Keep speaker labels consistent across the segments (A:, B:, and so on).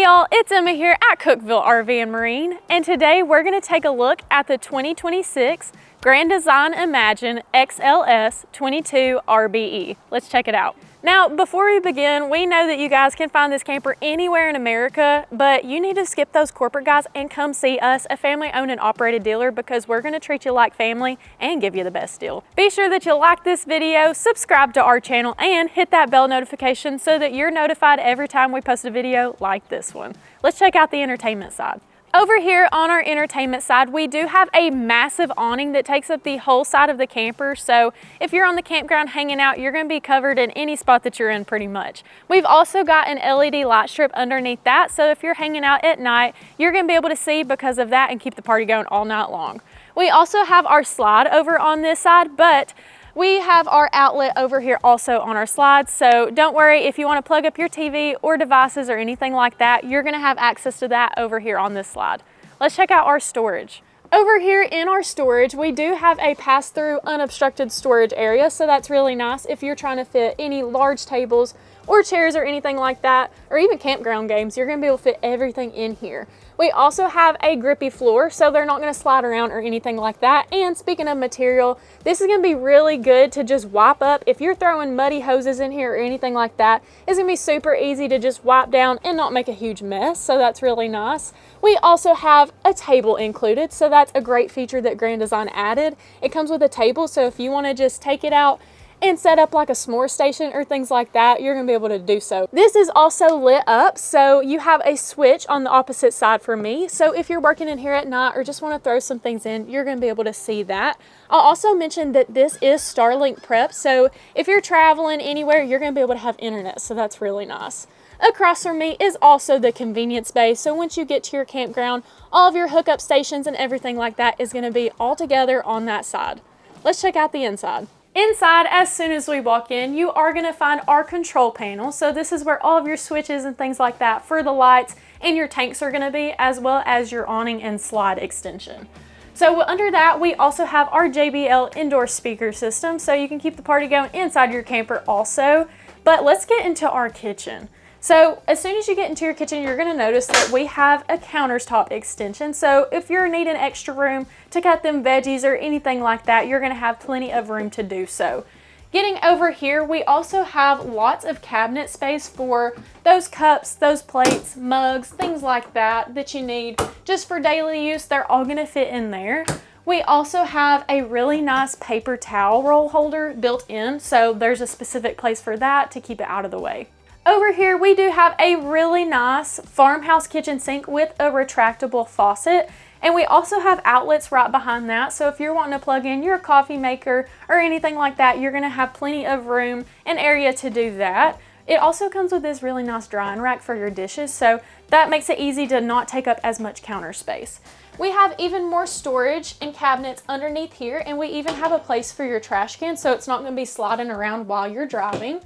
A: Hey y'all, it's Emma here at Cookeville RV Marine, and today we're going to take a look at the 2026 Grand Design Imagine XLS 22RBE. Let's check it out. Now, before we begin, we know that you guys can find this camper anywhere in America, but you need to skip those corporate guys and come see us, a family-owned and operated dealer, because we're going to treat you like family and give you the best deal. Be sure that you like this video, subscribe to our channel, and hit that bell notification so that you're notified every time we post a video like this one. Let's check out the entertainment side. Over here on our entertainment side, we do have a massive awning that takes up the whole side of the camper. So if you're on the campground hanging out, you're going to be covered in any spot that you're in pretty much. We've also got an LED light strip underneath that. So if you're hanging out at night, you're going to be able to see because of that and keep the party going all night long. We also have our slide over on this side, but we have our outlet over here also on our slides, so don't worry if you want to plug up your TV or devices or anything like that, you're going to have access to that over here on this slide. Let's check out our storage. Over here in our storage, we do have a pass-through unobstructed storage area, so that's really nice if you're trying to fit any large tables or chairs or anything like that, or even campground games. You're going to be able to fit everything in here. We also have a grippy floor, so they're not going to slide around or anything like that. And speaking of material, this is going to be really good to just wipe up. If you're throwing muddy hoses in here or anything like that, it's going to be super easy to just wipe down and not make a huge mess, so that's really nice. We also have a table included, so that's a great feature that Grand Design added. It comes with a table, so if you want to just take it out and set up like a s'more station or things like that, you're gonna be able to do so. This is also lit up, so you have a switch on the opposite side for me. So if you're working in here at night or just wanna throw some things in, you're gonna be able to see that. I'll also mention that this is Starlink prep, so if you're traveling anywhere, you're gonna be able to have internet, so that's really nice. Across from me is also the convenience bay, so once you get to your campground, all of your hookup stations and everything like that is gonna be all together on that side. Let's check out the inside. Inside, as soon as we walk in, you are going to find our control panel. So this is where all of your switches and things like that for the lights and your tanks are going to be, as well as your awning and slide extension. So under that, we also have our JBL indoor speaker system, so you can keep the party going inside your camper also. But let's get into our kitchen. So as soon as you get into your kitchen, you're going to notice that we have a countertop extension. So if you're needing extra room to cut them veggies or anything like that, you're going to have plenty of room to do so. Getting over here, we also have lots of cabinet space for those cups, those plates, mugs, things like that that you need just for daily use. They're all going to fit in there. We also have a really nice paper towel roll holder built in, so there's a specific place for that to keep it out of the way. Over here, we do have a really nice farmhouse kitchen sink with a retractable faucet. And we also have outlets right behind that. So if you're wanting to plug in your coffee maker or anything like that, you're going to have plenty of room and area to do that. It also comes with this really nice drying rack for your dishes. So that makes it easy to not take up as much counter space. We have even more storage and cabinets underneath here. And we even have a place for your trash can, so it's not going to be sliding around while you're driving.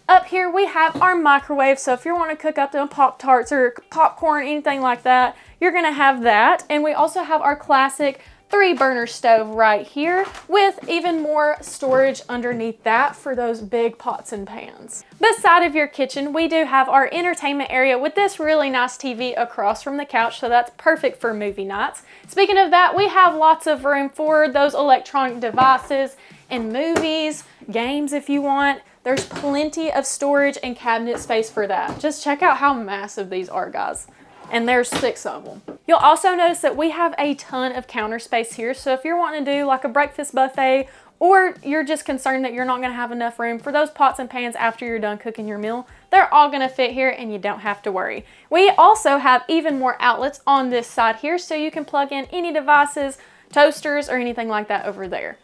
A: Up here we have our microwave, so if you want to cook up them Pop-Tarts or popcorn, anything like that, you're going to have that. And we also have our classic 3-burner stove right here with even more storage underneath that for those big pots and pans. Beside of your kitchen, we do have our entertainment area with this really nice TV across from the couch, so that's perfect for movie nights. Speaking of that, we have lots of room for those electronic devices and movies, games if you want. There's plenty of storage and cabinet space for that. Just check out how massive these are, guys. And there's 6 of them. You'll also notice that we have a ton of counter space here. So if you're wanting to do like a breakfast buffet, or you're just concerned that you're not going to have enough room for those pots and pans after you're done cooking your meal, they're all going to fit here and you don't have to worry. We also have even more outlets on this side here, so you can plug in any devices, toasters, or anything like that over there.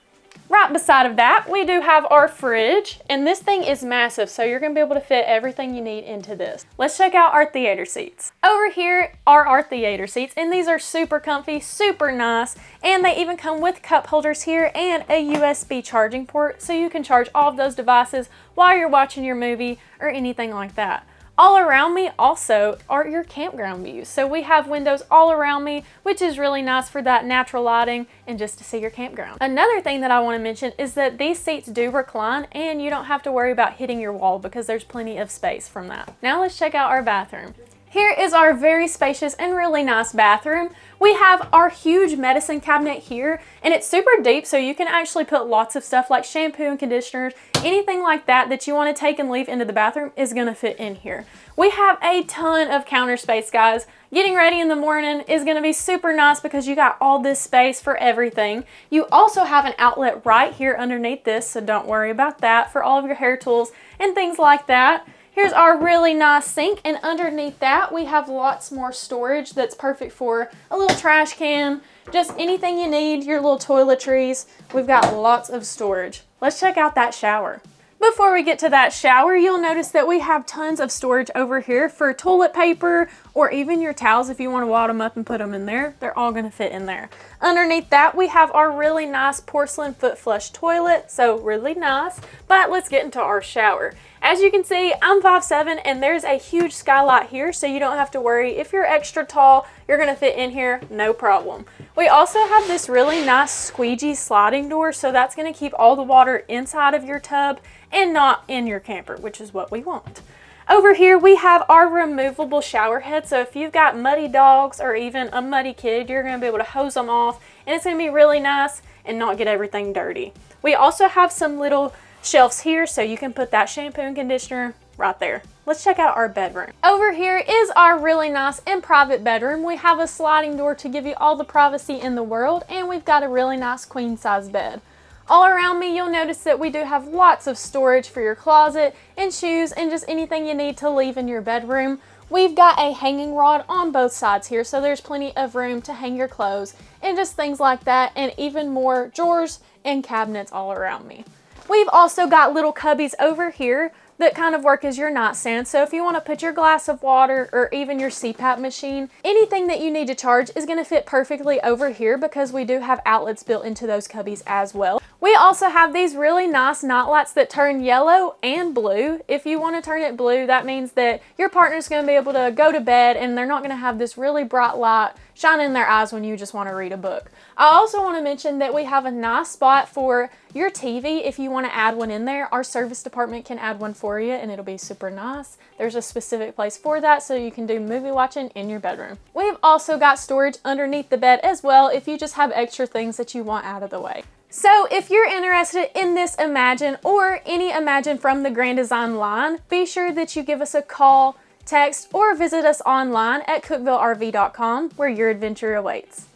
A: Right beside of that, we do have our fridge, and this thing is massive, so you're going to be able to fit everything you need into this. Let's check out our theater seats. Over here are our theater seats, and these are super comfy, super nice, and they even come with cup holders here and a USB charging port, so you can charge all of those devices while you're watching your movie or anything like that. All around me also are your campground views. So we have windows all around me, which is really nice for that natural lighting and just to see your campground. Another thing that I want to mention is that these seats do recline and you don't have to worry about hitting your wall because there's plenty of space from that. Now let's check out our bathroom. Here is our very spacious and really nice bathroom. We have our huge medicine cabinet here, and it's super deep, so you can actually put lots of stuff like shampoo and conditioners, anything like that that you want to take and leave into the bathroom is going to fit in here. We have a ton of counter space, guys. Getting ready in the morning is going to be super nice because you got all this space for everything. You also have an outlet right here underneath this, so don't worry about that for all of your hair tools and things like that. Here's our really nice sink, and underneath that we have lots more storage that's perfect for a little trash can, just anything you need, your little toiletries. We've got lots of storage. Let's check out that shower. Before we get to that shower, you'll notice that we have tons of storage over here for toilet paper or even your towels if you want to wad them up and put them in there. They're all going to fit in there. Underneath that, we have our really nice porcelain foot flush toilet, so really nice. But let's get into our shower. As you can see, I'm 5'7", and there's a huge skylight here, so you don't have to worry. If you're extra tall, you're going to fit in here, no problem. We also have this really nice squeegee sliding door, so that's going to keep all the water inside of your tub and not in your camper, which is what we want. Over here, we have our removable shower head, so if you've got muddy dogs or even a muddy kid, you're going to be able to hose them off, and it's going to be really nice and not get everything dirty. We also have some little shelves here, so you can put that shampoo and conditioner right there. Let's check out our bedroom. Over here is our really nice and private bedroom. We have a sliding door to give you all the privacy in the world, and we've got a really nice queen size bed. All around me, you'll notice that we do have lots of storage for your closet and shoes and just anything you need to leave in your bedroom. We've got a hanging rod on both sides here, so there's plenty of room to hang your clothes and just things like that, and even more drawers and cabinets all around me. We've also got little cubbies over here that kind of work as your nightstand. So if you want to put your glass of water or even your CPAP machine, anything that you need to charge is going to fit perfectly over here because we do have outlets built into those cubbies as well. We also have these really nice night lights that turn yellow and blue. If you want to turn it blue, that means that your partner's going to be able to go to bed and they're not going to have this really bright light shining in their eyes when you just want to read a book. I also want to mention that we have a nice spot for your TV. If you want to add one in there, our service department can add one for you and it'll be super nice. There's a specific place for that, so you can do movie watching in your bedroom. We've also got storage underneath the bed as well if you just have extra things that you want out of the way. So if you're interested in this Imagine or any Imagine from the Grand Design line, be sure that you give us a call, text, or visit us online at cookevilleRV.com where your adventure awaits.